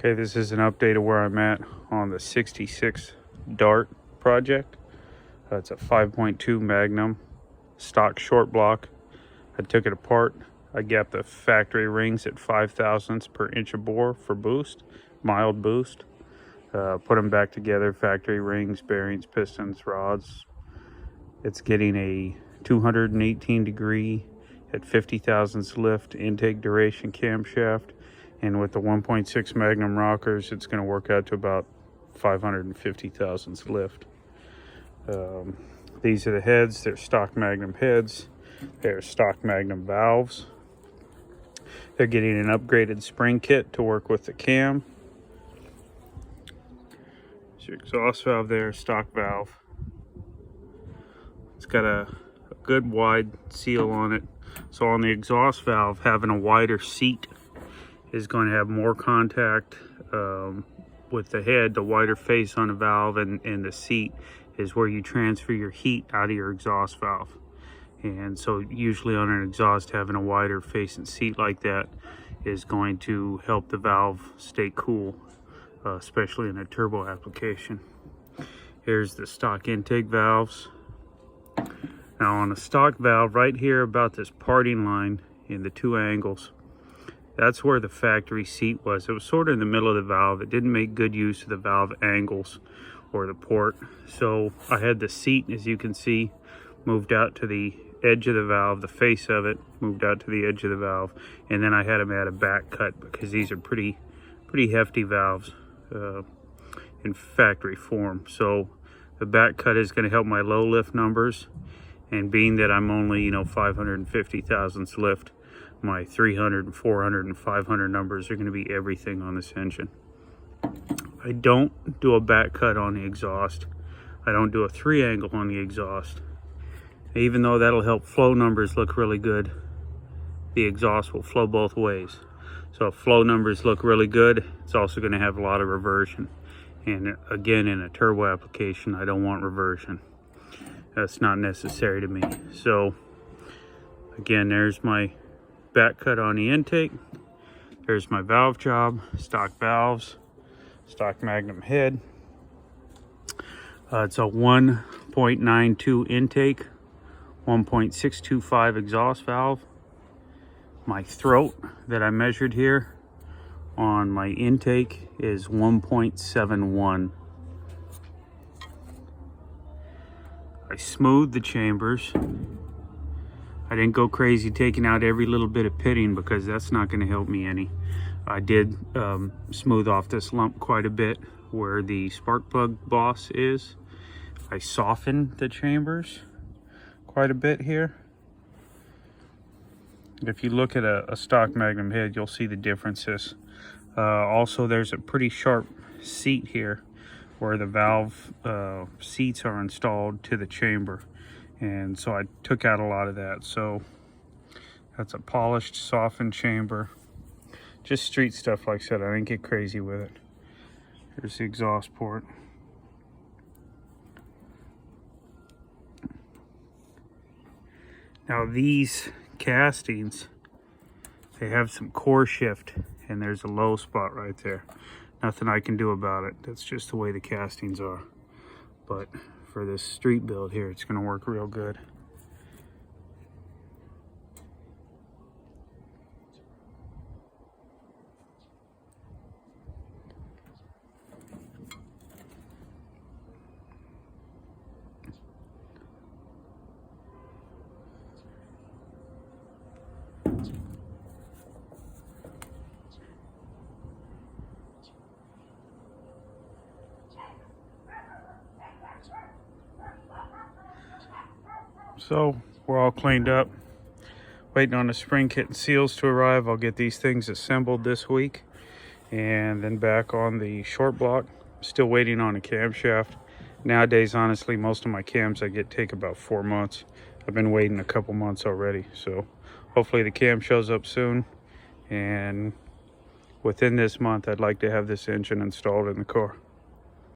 Okay, this is an update of where I'm at on the 66 Dart project. It's a 5.2 Magnum stock short block. I took it apart. I gapped the factory rings at 5 thousandths per inch of bore for boost, mild boost. Put them back together, factory rings, bearings, pistons, rods. It's getting a 218 degree at 50 thousandths lift intake duration camshaft. And with the 1.6 Magnum rockers, it's going to work out to about 550 thousandths lift. These are the heads. They're stock Magnum heads. They're stock Magnum valves. They're getting an upgraded spring kit to work with the cam. It's your exhaust valve there, stock valve. It's got a good wide seal on it. So on the exhaust valve, having a wider seat is going to have more contact with the head. The wider face on the valve and the seat is where you transfer your heat out of your exhaust valve. And so usually on an exhaust, having a wider face and seat like that is going to help the valve stay cool, especially in a turbo application. Here's the stock intake valves. Now on a stock valve right here about this parting line in the two angles, that's where the factory seat was. It was sort of in the middle of the valve. It didn't make good use of the valve angles or the port. So I had the seat, as you can see, moved out to the edge of the valve, the face of it moved out to the edge of the valve, and then I had them add a back cut because these are pretty hefty valves in factory form. So the back cut is going to help my low lift numbers, and being that I'm only 550 thousandths lift, my 300, 400, and 500 numbers are going to be everything on this engine. I don't do a back cut on the exhaust. I don't do a 3-angle on the exhaust. Even though that'll help flow numbers look really good, the exhaust will flow both ways. So if flow numbers look really good, it's also going to have a lot of reversion. And again, in a turbo application, I don't want reversion. That's not necessary to me. So again, there's my back cut on the intake. There's my valve job, stock valves, stock Magnum head. It's a 1.92 intake, 1.625 exhaust valve. My throat that I measured here on my intake is 1.71. I smoothed the chambers. I didn't go crazy taking out every little bit of pitting because that's not going to help me any. I did smooth off this lump quite a bit where the spark plug boss is. I softened the chambers quite a bit here. If you look at a stock Magnum head, you'll see the differences. Also, there's a pretty sharp seat here where the valve seats are installed to the chamber. And so I took out a lot of that. So that's a polished, softened chamber. Just street stuff, like I said. I didn't get crazy with it. Here's the exhaust port. Now these castings, they have some core shift, and there's a low spot right there. Nothing I can do about it. That's just the way the castings are. But for this street build here, it's going to work real good. So we're all cleaned up, waiting on the spring kit and seals to arrive. I'll get these things assembled this week, and then back on the short block. Still waiting on a camshaft. Nowadays, honestly, most of my cams I get take about 4 months. I've been waiting a couple months already, so hopefully the cam shows up soon, and within this month I'd like to have this engine installed in the car.